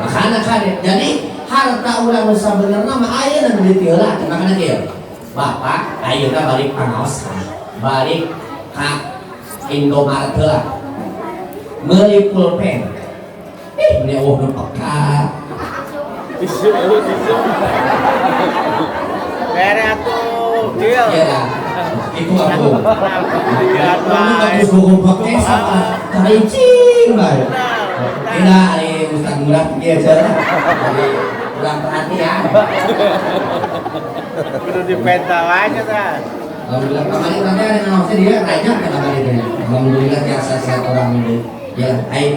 makanya kadet. Jadi harta urang nu sabenerna mah aya nu ditieulah. Makana kieu. Bapak ayeuna balik pangaos balik ka Indomaret heula. Meuli pulpen. Ini nu pekat. Bere atuh, deal. Iya. Itu aku. Kamu bagus gua pakai sama kancing bae. Kira ari Ustaz Murad dia cara. Kurang perhatian. Kudu dipenta aja kan. Alhamdulillah kemarin nanti ada ngawasi dia banyak kan kali ini. Alhamdulillah biasa sehat orang ini. Ya, ai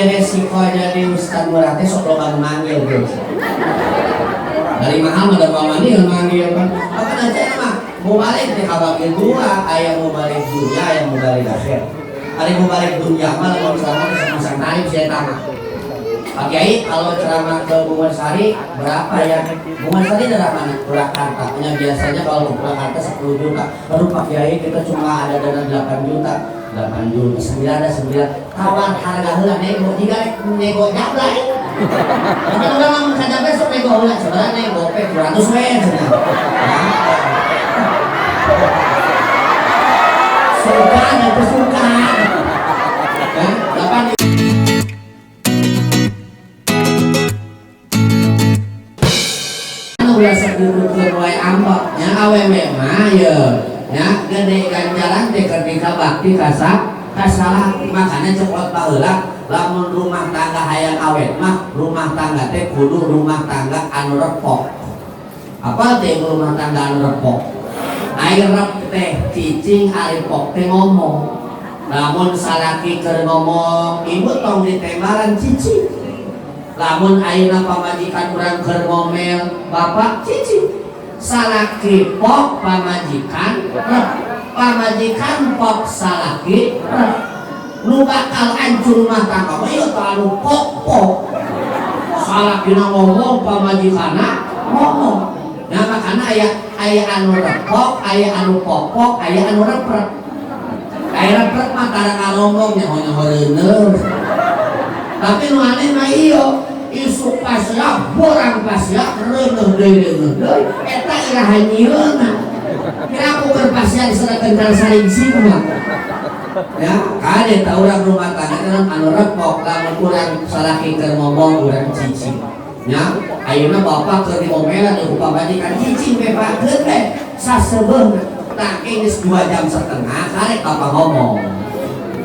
resiko jadi Ustaz Murad teh sok loba manggil guys. Dari mahal ada manggil kan. Apa aja mah mau balik di kabagin dua, ayam mau balik dunia, ayam mau balik akhir. Ada mau balik dunia mah kalau misalnya masang tarif saya tamat. Pak Kiai kalau ceramah ke Bunga Sari berapa ya? Bunga Sari dari mana? Purwakarta. Punya biasanya kalau ke Purwakarta 10 juta. Baru Pak Kiai kita cuma ada dana 8 juta. 8 juta, 9 ada 9. Tawar harga heula nego, jika nego jablay. Tapi udah mah kada besok nego heula, sebenarnya nego pe 200 we cenah. Suka dan suka. Ya, 8 biasa diukur wae ambaknya awewe mah ya gede ganjaran teh ketika bakti kasalah makanya cepot baheula lamun rumah tangga hayang awet mah rumah tangga teh kudu rumah tangga anu repok. Apa teh rumah tangga anu repok? Air rep teh cicing ari pok teh ngomong. Lamun salaki keur ngomong ibu tong ditembaran cicing. Lamun ayeuna pamajikan urang keur ngomel bapak cicing. Salaki pok pamajikan rep. Pamajikan pok salaki rep. Nu bakal hancur rumah tangga mah ieu anu pok-pok. Salakina ngomong pamajikanna ngomong. Nah makana aya anu repok, aya anu pok-pok, aya anu rep-rep. Aya rep-rep mah tarang ngomong nyaho-nyaho reuneuh. Tapi nu aneh mah ieu isuk pasya borang pasya reuneuh deui eta iraha nyieuna. Kira aku keur pasya diserahkeun ka saling simah. Ya, kade ta urang rumah tangga anu repok lamun urang salaki keur ngomong urang cicing. Ya, ayeuna bapak keur diomelan ku pamajikan cicing we Pak geus we saseubeuna. Tah geus 2 jam setengah karek bapak ngomong.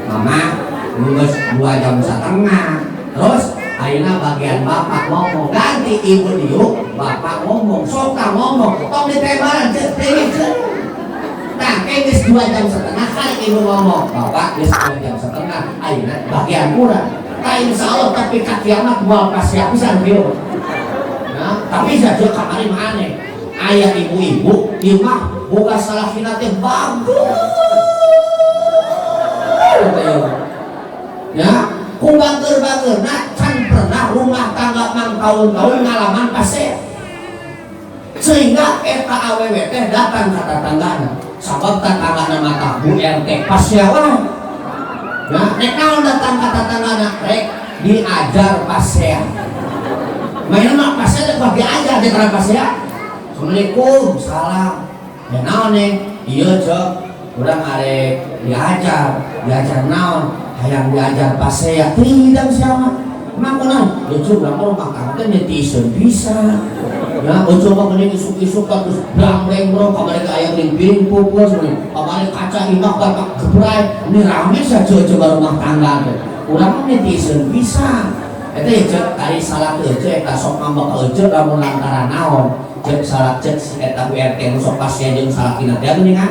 Mama, geus 2 jam setengah. Terus ayeuna bagian bapak ngomong ganti ibu diuk bapak ngomong soka ngomong tong ditembaran ceuk teuing ceuk. Tah geus 2 jam setengah karek ibu ngomong bapak geus 2 jam setengah ayeuna bagian urang. Tah insyaallah tapi ka kiamat moal pasya pisan kieu. Nah, tapi saja kamari mah aneh. Aya ibu-ibu ieu mah boga salakina teh bagus. Ya, kumbangker-bangkerna can pernah rumah tangga mang tahun-tahun ngalaman pasea. Sehingga eta awewe teh datang ka tatanggana. Sabab tatanggana mah Bu RT pasea wae. Nah, nek naon datang ka tatanggana rek diajar pasea. Mainan mah pasea teh kudu diajar di kana pasea. Assalamualaikum, salam. Ya naon nih? Ieu cek urang arek diajar naon? Hayang diajar pasea tidak siapa emang kenal lucu bilang kalau makan kan netizen bisa ya lucu mah gini isuk-isuk terus blang-blang bro kemarin kayak piring pupus kemarin kaca imak bapak gebrai ini rame saja coba rumah tangga orang netizen bisa itu ya cek tadi salah ke cek eta sok ngambek ke cek lamun lantaran naon cek salah cek si eta Bu RT sok pasien jeung salah kina dia geuning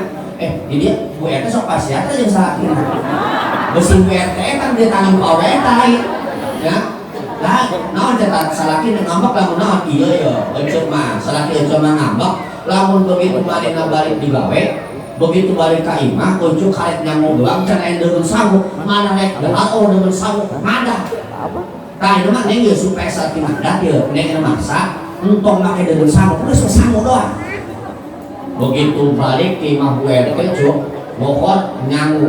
ini Bu RT sok pasien teh jeung salah kina mesin PRT kan di tangan Pak Eta ya lah naon cetak salaki ngambek lamun naon iya ya ecuk mah salaki ecuk mah ngambek lamun begitu marina balik digawe begitu balik ka imah ujug karek nyangu doang can aya deun sabuk mana rek oh deun sabuk ada tah ieu mah neng geus supaya salaki mah ieu neng maksa entong make deun sabuk geus sangu doang begitu balik ke imah Bu RT cuk mohon nyangu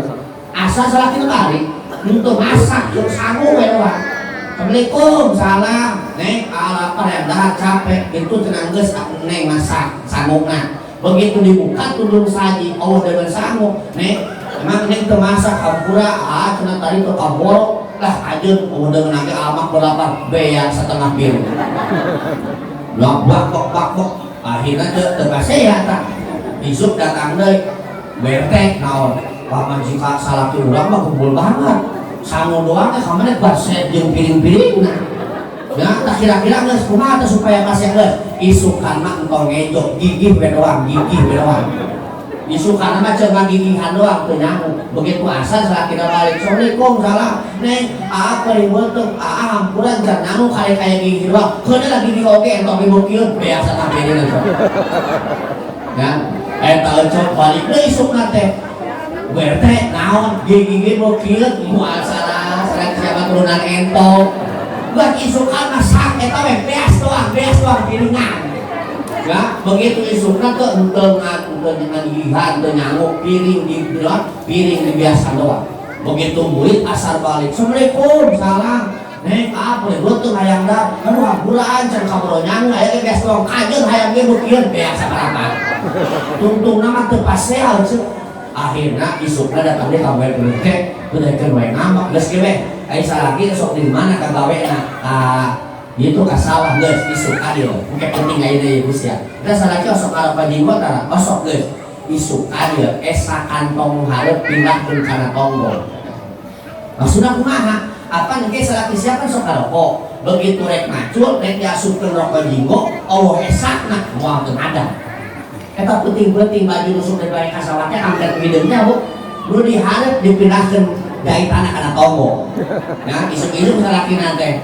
asa salaki balik untuk masak yuk sangu we doang. Assalamualaikum salam hayang dahar capek itu tenang geus neng masak sanggup. Begitu dibuka tudung saji Allah dengan sanggup nih emang neng teu masak hampura cenah tadi teu kaborok lah ajeun Allah dengan age amak berapa beak setengah piring bakok akhirnya teu kasehat tah isuk datang deui bertek naon paman jika salaki urang mah kumpul banget sangu doang teh kamane baset jeung piring-piringna ya tak kira-kira geus kumaha supaya kasih geus isukan mah entong ngejok gigih we doang isukan mah cuma gigihan doang teu nyamuk begitu asal salakina balik assalamualaikum salam neng apa ribut tuh hampuran jan nyamuk kayak gigi doang keuna lagi gigi oge entong dibukieun biasa tampilin ya eta ecok balik deui isukna teh berte naon gigi bukieun moal salah siapa turunan entong buat isukan masak eta we beas doang piringan ya begitu isukan tuh entengan gigihan teu nyamuk piring di biasa doang begitu murid asar balik assalamualaikum salam neng apa lu tuh hayang da aduh hampuran can kabro nyamuk aya ge beas doang kajeun hayang ge bukieun biasa barakan tungtung nama teu paseal ceuk akhirna isukna datang di kamar teh bedakeun wae ngambak geus ge we ai salaki sok di mana ka gawena itu ka sawah geus isuk adil engke penting aya deui Gus ya da salaki sok arep jinggot tara osok geus isuk adil esa kantong hareup pindahkeun kana tonggo maksudna kumaha apa engke salaki siapa sok karoko begitu rek macul rek diasupkeun rokok jinggo Allah esakna moal teu ada eta penting-penting baju nusuk dari bae kasawatnya angkat hideungnya Bu nu dihareup dipindahkeun jahitanna kana tonggo ya isuk-isuk salakina teh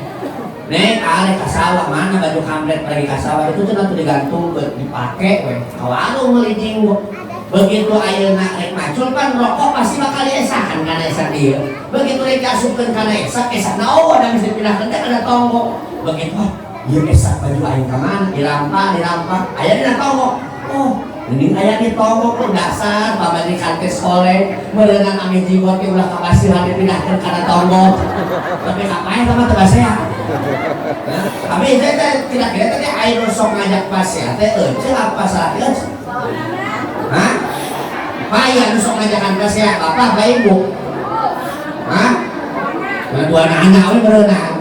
neng ale kasawah mana baju kampret pergi kasawah itu cenah teu digantung dipake we kawarung meuli jinggo begitu ayeuna rek macul kan rokok pasti bakal diesakan kana esak ieu begitu rek diasupkeun kana esakna ada bisa dipindahkeun teh kana tonggo begitu ieu esak baju aing ka mana dirampak aya dina tonggo oh ini aya di tonggo pun dasar pamani kantes oleh meureungan ame jigot ge ulah kabasiran dipindahkeun kana tonggo tapi ngapain sama teu basehat tapi teh kira-kira teh aya sok ngajak basehat teh euceul apa salaki euceul hah paya nu sok ngajakan basehat bapak bae ibu hah dua anak we meureunang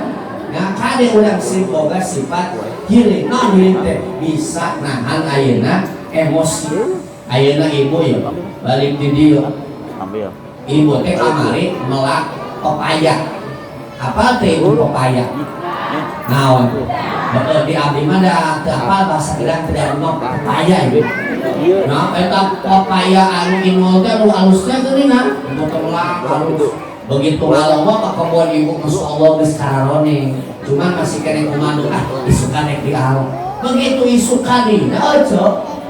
ya kade urang boga sifat hiling non hiling teh bisa nahan ayeuna emosi ayeuna ibu ya balik di dieu ambil ibu teh kamari melak pepaya apa teh ibu pepaya naon di abdi mah da teu apal bahasa Iran teh ngomong pepaya ibu nah eta pepaya anu inul teh anu alusnya geuningan ibu teh melak halus begitu ngalongok ka kebon ibu masyaallah geus kararone cuman masih kene komando isukan rek dialog begitu isukan dina ojo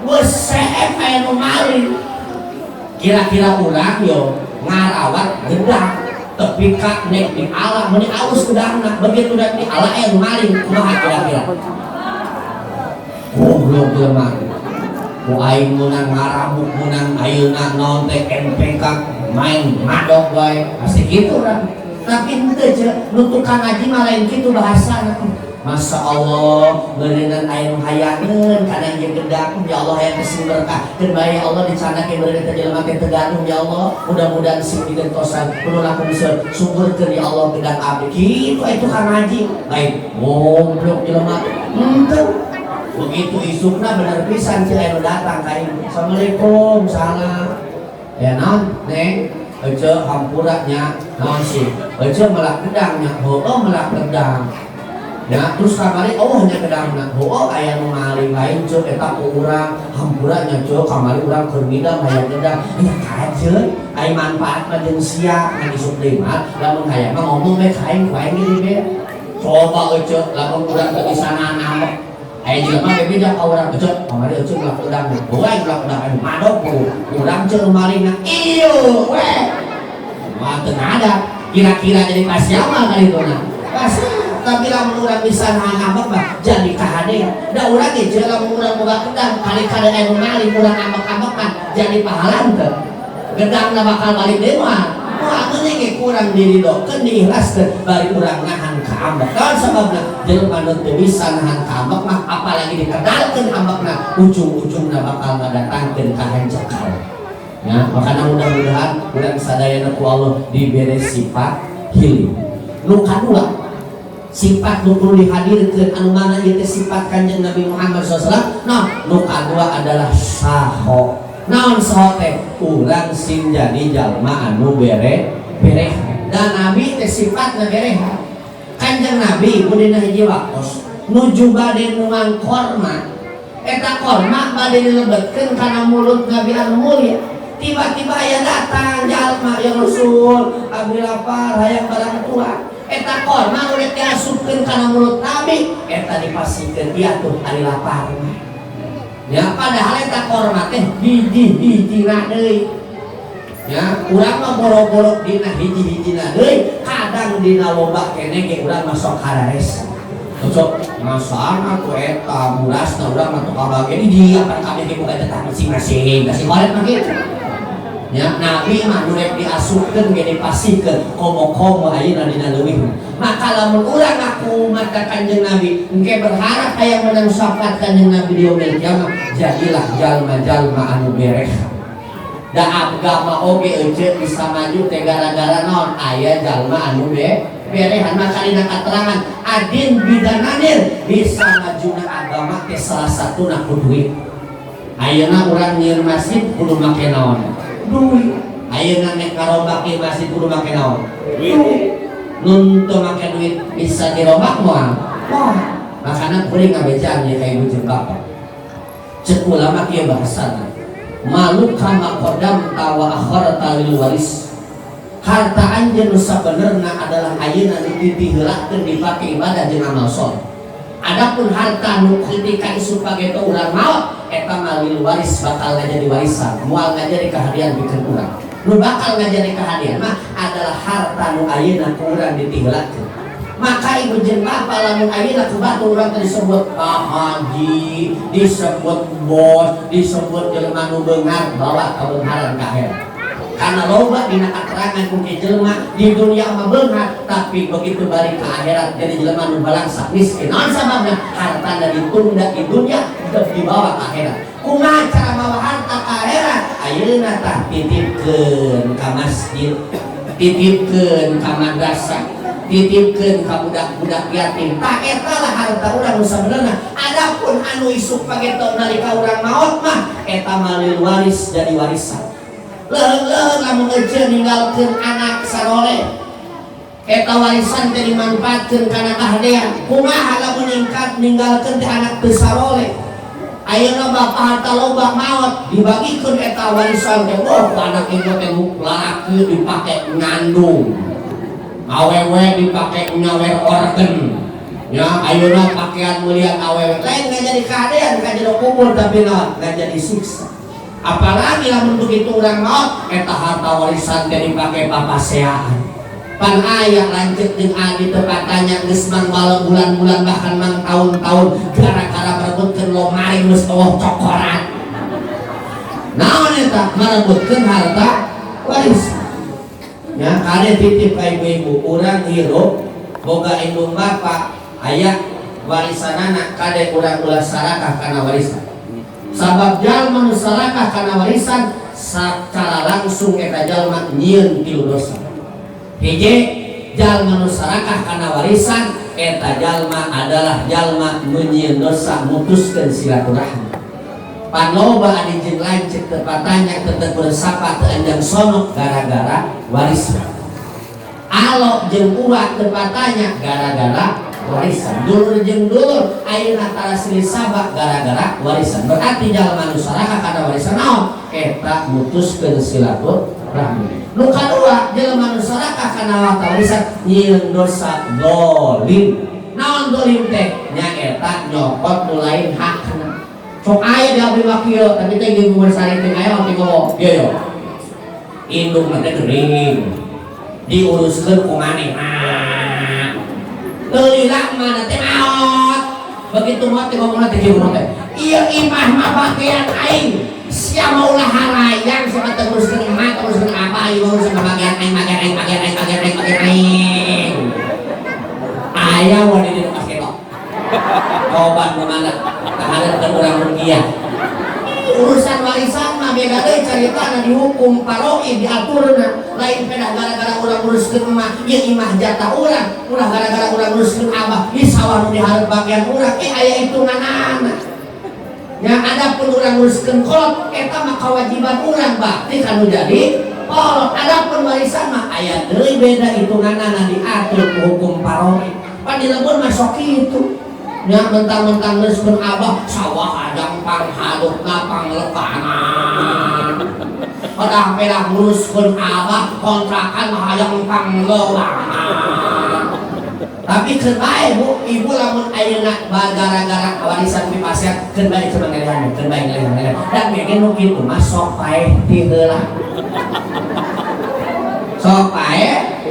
beseep aya nu maling kira-kira urang yo ngarawat gedang tepi ka nek di alam meni alus gedangna begitu dak di ala aya nu maling kumaha kira-kira goblok jelema ku aing munang ngarabuk munang ayeuna naon teh MPK main madok wae pasti kitu urang tapi henteu ce nutukan ngaji mah lain kitu bahasana Masya Allah, berinan air hayangan karena yang gedang, ya Allah yang kesini berkah. Dan baik Allah dicana ke berinan terjelma ke teganuh, ya Allah. Mudah-mudahan sing digentosan, penuh laku bisa sumber ke ya Allah gedang abdi. Gitu itu kan ngaji. Baik, goblok jelma. Begitu isukna benar pisan cilai datang kain. Assalamualaikum, salam. Ya non, neng, aja hampurannya, non sih. Aja melak gedangnya, melak gedang. Ya terus kamari oh nya gedangna oh aya nu maling lain ceuk eta ku urang hampurannya ceuk kamari urang keur ngidam hayang gedang nya kajeun ai manfaat mah jeung sia ngan isuk deui mah lamun hayang mah ngomong we kain wae gini be coba ceuk lamun urang teu bisa nampek aya jelema ge beda ka urang ceuk kamari ceuk lah gedang boy lah gedang anu madok urang ceuk malingna ieu we mah teu ada kira-kira jadi pasiama kali itu na pasti tapi lamun urang bisa ngambek mah jadi kahade da urang ge jeung lamun urang boga gedang kali-kali aya nu maling urang ambek-ambekan jadi pahala teu gedangna bakal balik deui mah atuh ge kurang diridokeun diikhlaskeun bari urang nahan kaambak. Kan sebabna jelema nu teu bisa nahan kaambak mah apalagi dikedalkeun ambakna ujung-ujungna bakal ngadatangkeun kahancekal. Ya, makanya mudah-mudahan urang sadayana ku Allah diberi sifat hilim. Nu kadua sifat nu perlu dihadirkeun anu mana ieu teh sifat Kanjeng Nabi Muhammad SAW. Nah, nu kadua adalah saho. Naon saho teh? Urang sing jadi jalma anu bereha. Dan Nabi teh sifatna bereha. Kanjeng Nabi dina hiji waktos nuju bade nuang korma. Eta korma bade dilebetkeun kana mulut Nabi anu mulia. Tiba-tiba aya datang jalma ya Rasul, abdi lapar hayang barang tua. Eta korma urang diasupkeun kana mulut Nabi, eta dipasikeun ieu tuh ari lapar. Ya padahal eta korma teh hiji-hijina deui. Ya urang mah boro-boro dina hiji-hijina deui, kadang dina loba keneh ge urang masuk kadares. Cocok masaan atuh eta murasna urang mah teu kabage di apa kabeh ge boga eta masing-masing, kasih koret mah kitu. Ya Nabi mah nu rek diasupkeun ge dipasikeun komo-komo ayeuna dina leuwih. Maka lamun urang ngaku umat ka Kanjeng Nabi engke berharap aya menang syafaat Kanjeng Nabi di yaumil kiamah, jadilah jalma-jalma anu bereha. Da agama oge euceut bisa maju teh gara-gara naon aya jalma anu berehan. Maka dina katerangan adin bidananir bisa majuna agama teh salah satuna ku duit. Ayeuna urang nyieun masjid kudu make naon? Duit. Ayeuna nek ngarombak ieu masjid kudu make naon? Duit. Nun teu make duit bisa dirombak moal. Makana kuring ngabejaan ieu ka ibu jeung bapak. Ceuk ulama kieu bahasana. Maluka maqaddam wa akharta lil waris. Harta anjeun nu sabenerna adalah ayeuna nu ditiheulakeun dipake ibadah jeung amal saleh. Adapun harta nu ketika isu pageto urang maot eta mah lil waris bakal ngajadi warisan, moal ngajadi kahadian pikeun urang. Nu bakal ngajadi kahadian mah adalah harta nu ayeuna ku urang ditiheulakeun. Maka ibu jeung bapak lamun ayeuna ku batu urang teh disebut haji, disebut bos, disebut jelema nu beungar bawa kabeungaran ka akhirat. Karena loba dina katerangan ku jelema di dunia mah beungar, tapi begitu balik ke akhirat jadi jelema nu balangsa miskin. Naon sababna? Hartana ditunda di dunia terus dibawa ke akhirat. Kumaha cara mawa harta ka akhirat? Ayeuna tah titipkeun ka masjid, titipkeun ka madrasah, titipkeun ka budak-budak yatim. Tak eta lah harta urang nu sabenerna. Adapun anu isuk pageto nalika urang maot mah eta mah lil waris jadi warisan. Leuh lamun euceun ninggalkeun anak saroleh. Eta warisan teh dimanfaatkeun kana kahdean. Kumaha lamun ninggalkeun teh anak teu saroleh? Ayeuna bapak harta loba maot dibagikeun eta warisan teh ku anak ieu teh lalaki dipake ngandung. Awewe dipake nyawer organ. Ya ayeuna pakaian mulia awewe lain ngajadi kahadean ka jero kubur tapi naon ngajadi siksa. Apalagi lamun begitu urang maot eta harta warisan teh dipake papaseaan. Pan aya lanceuk jeung adi teu katanya geus mangwala bulan-bulan bahkan mang tahun-tahun gara-gara merebutkeun lomari geus eueuh cokoran. Naon eta merebutkeun harta warisan. Ya kade titip ka ibu-ibu urang hirup boga indung bapak aya warisanana kade urang ulah sarakah kana warisan. Sabab jalma nu sarakah kana warisan secara langsung eta jalma nyieun tilu dosa. Hiji, jalma nu sarakah kana warisan eta jalma adalah jalma nyieun dosa mutuskeun silaturahmi. Pan loba adi jeung lanceuk teu patanya teu bersapa teu anjang sonok gara-gara warisan. Alok jeung urat teu patanya gara-gara warisan. Dulur jeung dulur ayeuna tara silih sabak gara-gara warisan. Berarti jalma nu sarakah kana warisan naon? Eta mutuskeun silaturahmi. Nu kadua jalma nu sarakah kana harta warisan nyieun dosa dolim. Naon dolim teh? Nyaeta nyokot nu lain hakna. Sok aya di abdi wakil tapi teh geus bersari teh aya waktu ngomong. Ieu yo. Indung mah teh geuring. Diuruskeun ku manehna. Lila mana teh maot begitu maot teh ngomongna teh kieu teh ieu imah mah bagian aing sia mau ulah harayang sia teh uruskeun imah uruskeun apa ieu uruskeun bagian aing Obat kemana? Tahanan orang rugiah. Urusan warisan mah beda deui caritana dihukum paroi diaturna lain pedah gara-gara urang uruskeun mah ieu imah jatah urang ulah gara-gara urang uruskeun abah di sawah nu dihareup bagian urang aya hitunganana nya ada pun urang uruskeun kolot eta mah kewajiban urang bakti kanu jadi kolot ada pun warisan mah aya deui beda hitunganana diatur hukum paroi pan di lembur mah sok kitu nya mentang-mentang geus pun abah sawah hadang panghadupna panglekanan padahal pedah nguruskeun abah kontrakan hayang panglewangan tapi keur bae Bu ibu lamun ayeuna gara-gara warisan ti pasien keur bae coba ngelihan keur bae ngelihan dan mungkin nu kitu mah sok paeh ti heula sok paeh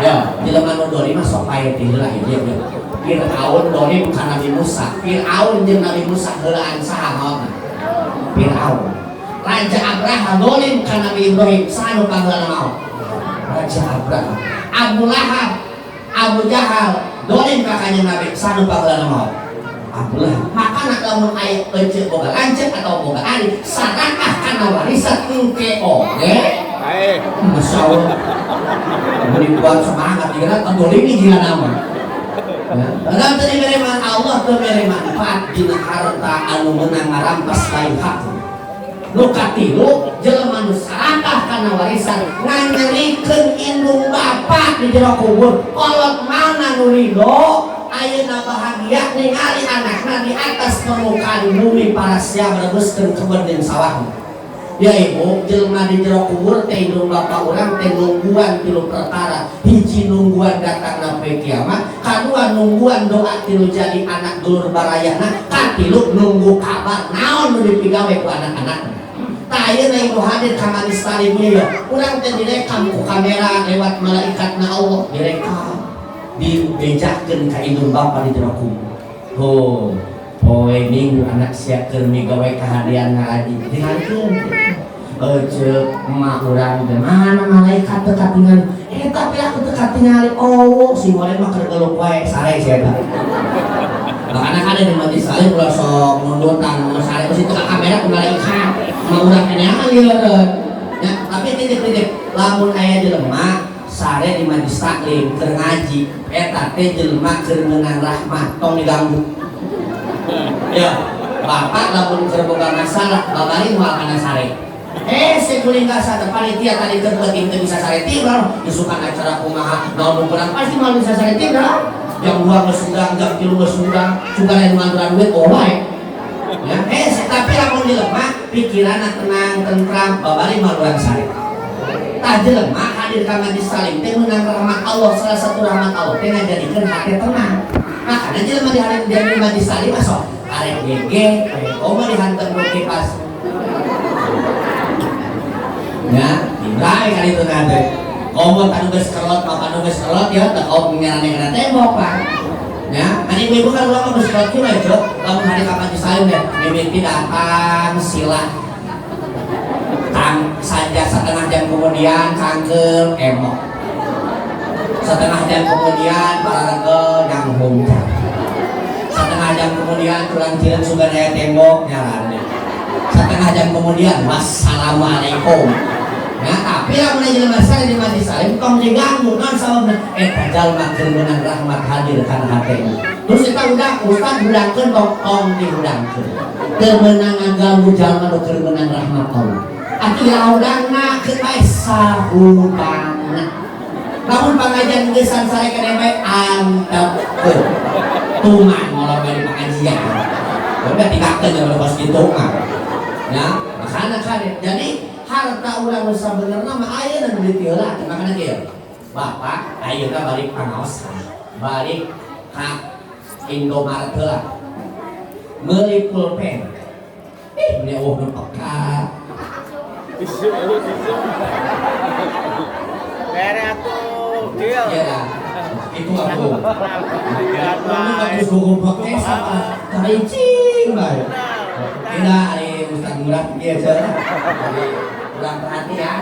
ya jelema nu doli mah sok paeh ti heula ieu Fir'aun dolim ka Nabi Musa. Fir'aun jeung Nabi Musa heulaan saha maotna? Fir'aun. Raja Abraha dolim ka Nabi Ibrahim saha nu pangheulana maot? Raja Abraha. Abu Lahab, Abu Jahal dolim ka kanjeng Nabi saha nu pangheulana maot? Abu Lahab. Makana lamun aya euceuk boga lanceuk atau boga ari sadakah kana warisan engke oge? Masyaallah. Mun buat semangat dikira dolimi gila nama. Dalam penerimaan Allah memberi manfaat dina harta anu meunang ngarampas lain hak. Nu katilu jelema nu sarakah kana warisan nganyerikeun indung bapa di jero kubur. Kolot mana nu ridho ayeuna bahagia ningali anakna di atas permukaan bumi para sia merebuskeun kebun jeung sawah. Ya ibu, jelema di jero kubur teh indung bapa urang teh nungguan tilu perkara. Hiji nungguan datangna poe kiamat, kadua nungguan doa tilu jadi anak dulur barayana, katilu nunggu kabar naon nu dipigawe ku anak-anakna. Tah ayeuna ibu hadir ka manis talim ieu, urang teh direkam ku kamera lewat malaikatna Allah, direkam. Dibejakeun ka indung bapa di jero kubur. Oh, poe minggu anak sia keur migawe kahadian ngaji. Tinggalkeun. Ceuk emak urang teh mana malaikat teu katingali eta pilah teu katingali oh si molen mah keur geuluk wae sare sia eta makana kada di majlis salim ulah sok nundutang sare geus teu ka kamera ku malaikat mah urang keneh lieureun ya tapi titip-titip lamun aya jelema sare di majlis taklim keur ngaji eta teh jelema keur meunang rahmat tong diganggu ya bapak lamun keur boga masalah babari moal kana sare sekuling kasa panitia tadi terpenting bisa sare tiba isukan acara kumaha naon ukuran pasti mau bisa sare tiba jam 2 geus sundang jam 3 geus sundang juga lain manturan duit wae ya tapi lamun jelema pikiranna tenang tentram babari mah urang sare tah jelema hadir ka majelis salim teh meunang rahmat Allah salah satu rahmat Allah teh ngajadikeun hate tenang makana jelema di majelis salim sok arek gege komo dihantam ku kipas ya, dimulai kali itu nanti. Komo tanu geus kelot, papa nu geus kelot ya, teu kau ngarane-ngarane tembok Pak. Ya, kan ibu-ibu kan ulah geus kelot kieu Cok. Lamun hari ka majelis salim ya, mimiti datang silah. Kang saja setengah jam kemudian cangkeum emok. Setengah jam kemudian para regel yang humjang. Setengah jam kemudian tulang cileun sugan aya tembok nyalane. Setengah jam kemudian wassalamualaikum. Ya, tapi lamun jelema sare di majelis salim tong diganggu naon sababna eta jalma keur meunang rahmat hadir kana hatena. Terus kita udah ustaz udangkeun tong diudangkeun. Teu meunang ngaganggu jalma nu keur meunang rahmat Allah. Atuh laudangna keur bae sahudangna. Lamun pangajian geusan sare keneh bae antep. Tuman mola bari pengajian. Udah tinggalkeun jeung bos kitu mah. Ya, makana kade. Jadi harta urang nu sabenerna mah ayeuna nu diteulah makana kieu bapak ayeuna balik pangaosan balik ka Indomaret heula meuli pulpen ini nu peka Bere atuh deal ya itu aku bagus goblok teh sama cing bae tidak ari Ustaz Murad ieu cenah kurang perhatian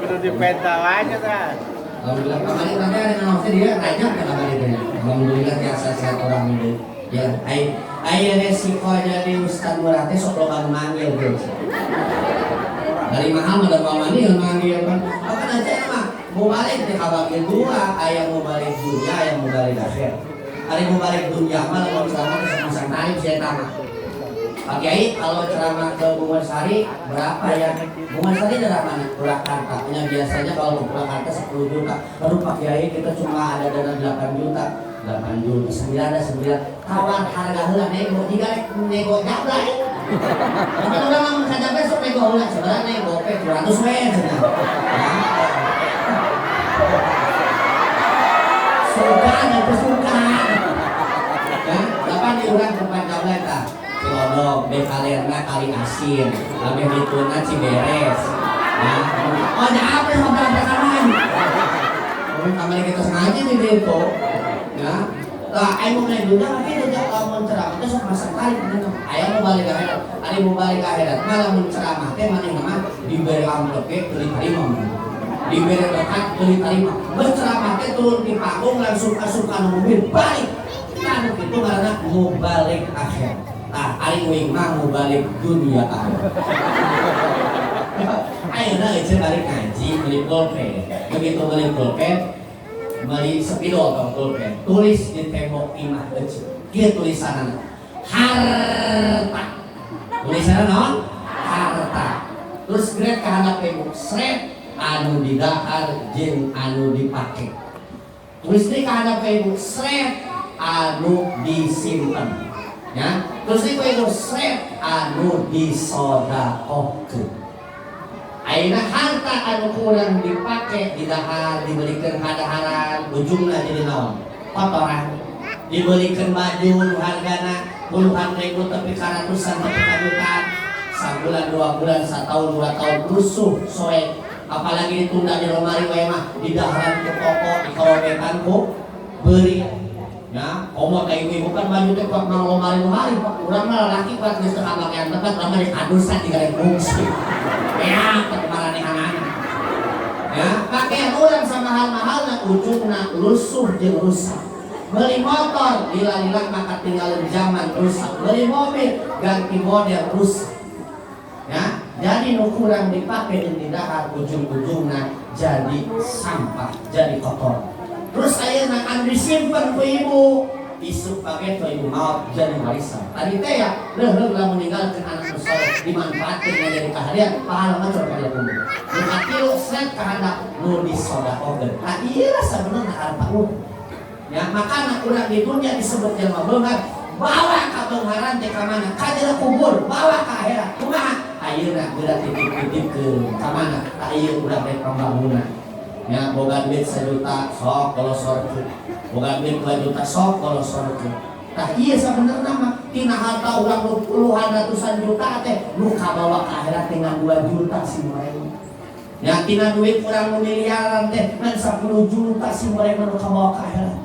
kudu dipenta wae nya tah Alhamdulillah kemarin nanti ada ngomongnya dia banyak ya kemarin itu. Alhamdulillah biasa sehat orang ini. Ya, ai resiko jadi Ustaz Murad teh sok loba manggil gitu. Dari mahal ada manggil kan. Apa aja mah mau balik di kabagi dua, aya mau balik dunia, aya mau balik akhir. Ari mau balik dunia mah lamun selama masang tarif saya tamat. Pak Kiai kalau ceramah ke Bunga Sari berapa ya? Bunga Sari dari mana? Purwakarta. Biasanya kalau ke Purwakarta 10 juta. Aduh Pak Kiai kita cuma ada dana 8 juta. 8 juta, 9 ada 9. Tawar harga heula nego, jika nego jablay. Tapi orang ngomong saja besok nego heula sebenarnya nego pe 200 we cenah. Suka dan bersuka. Ya, dapat diurang tempat jablay tah. Cilodok, Bekalerna, Kali Asin, Labeh Bituna, Ciberes. Nah, oh apa yang ngobrol bakalan? Kemarin kita sengaja di depo. Ya, lah ayo mau naik dunia, tapi tidak mau ceramah. Terus masuk tarik gitu. Ayo mau balik ke akhirat, ada mau balik ke akhirat. Malah mau ceramah, teh mana nama diberi amplop beli terima, diberi berkat beli terima. Berceramah teh turun di panggung langsung asupan mobil balik. Kan itu karena mau balik akhirat. Nah, ari wing mah mau balik dunia akhirat. Ayo nah itu balik ngaji beli pulpen. Begitu beli pulpen, beli spidol atau pulpen, tulis di tembok imah kecil. Kia tulisanana harta. Tulisanana non harta. Terus grade ke handap tembok sret anu didahar jeung anu dipake. Tulis di ke handap tembok sret anu disimpen. Ya, terus itu sret anu disodakokeun. Ayeuna harta anu kurang dipake didahar dibelikan hadaharan ujungna jadi naon? Kotoran. Dibelikan baju hargana puluhan ribu tapi karatusan tapi kajutan. Sabulan 2 bulan 1 tahun 2 tahun rusuh soek. Apalagi ditunda di lemari wae mah didaharan ke toko dikerobekan ku beuri. Ya, omot kayak ibu kan baju teh kok mau lemari urang mah laki kuat geus teu kabakean tempat lama di kadusan di gareng fungsi. Ya, kemarane anak. Ya, pakaian urang sama mahal-mahalna ujungna lusuh jeung rusak. Beli motor lila-lila maka tinggalin zaman rusak. Beli mobil ganti model rusak. Ya, jadi nu kurang dipake jeung didahar ujung-ujungna jadi sampah, jadi kotor. Terus ayeuna kan disimpan ku ibu, isuk pake ku ibu maut jadi warisan. Tadi teh ya, leuh lah meninggalkan anak soleh dimanfaatkeun jadi kaharian, pahala mah coba dia kumpul. Bukan kilu set kahandap nu disodakokeun. Nah ieu sabenerna harta urang. Ya makana urang di dunia disebut jelema beunghar, bawa ka beungharan teh ka mana? Ka jero kubur, bawa ka akhirat. Kumaha? Ayeuna geura titip-titipkeun ka mana? Ka ieu urang rek pambangunan. Ya, boga duit 1 juta sok kalau sorga, boga duit 2 juta sok kalau sorga. Nah iya sebenarnya mah tina harta urang puluhan ratusan juta teh nu kabawa ka akhirat dengan 2 juta si mereka. Ya tina duit urang miliaran teh ngan 10 juta si mereka nu kabawa ka akhirat.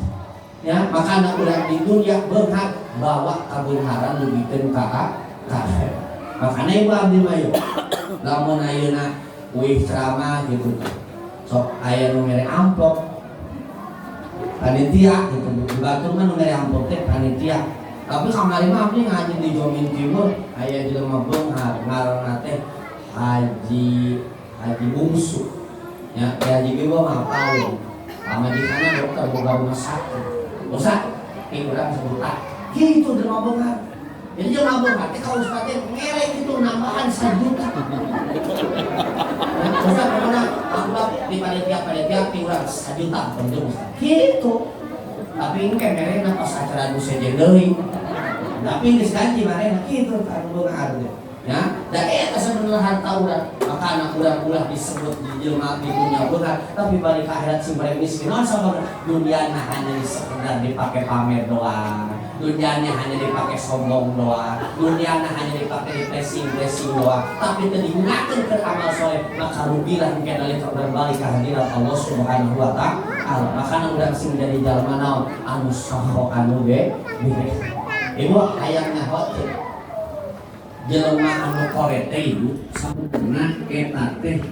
Ya makana urang di dunia beunghar bawa kabeunharan dugikeun ka akhirat. Makana ieu abdi mah yeuh. Lamun ayeuna wih ceramah gitu. Sok aya nu mere amplop panitia gitu di Batur kan nu mere amplop teh panitia tapi kamari mah abdi ngaji di Jomin Timur aya jelema beunghar ngaranna teh Haji Bungsu ya Haji ge mah hafal pamajikanna dokter boga rumah sakit bosa ing urang sebutan kitu jelema beunghar jadi jelema beunghar teh ka ustaz teh ngelek kitu nambahan 1 juta Ustaz pernah amplop di panitia piurang 1 juta penjung gitu tapi ini kayak mereka pas acara nu sejen deui tapi geus ganti marena kitu kan beunghar ya da eta sabenerna harta urang makana urang ulah disebut di jelema di dunia beunghar tapi balik ka akhirat si mereka miskin naon sababna duniana hanya sekedar dipake pamer doang dunianya hanya dipakai sombong doang, dunianya hanya dipakai di blessing doang, tapi teu digunakeun ke amal soleh, maka rugilah engke nalika urang balik ka hadirat Allah Subhanahu wa taala. Makana urang sing jadi jalma naon anu saho anu ge ibu hayang nyaho teh jelema anu korete ibu sabenerna eta teh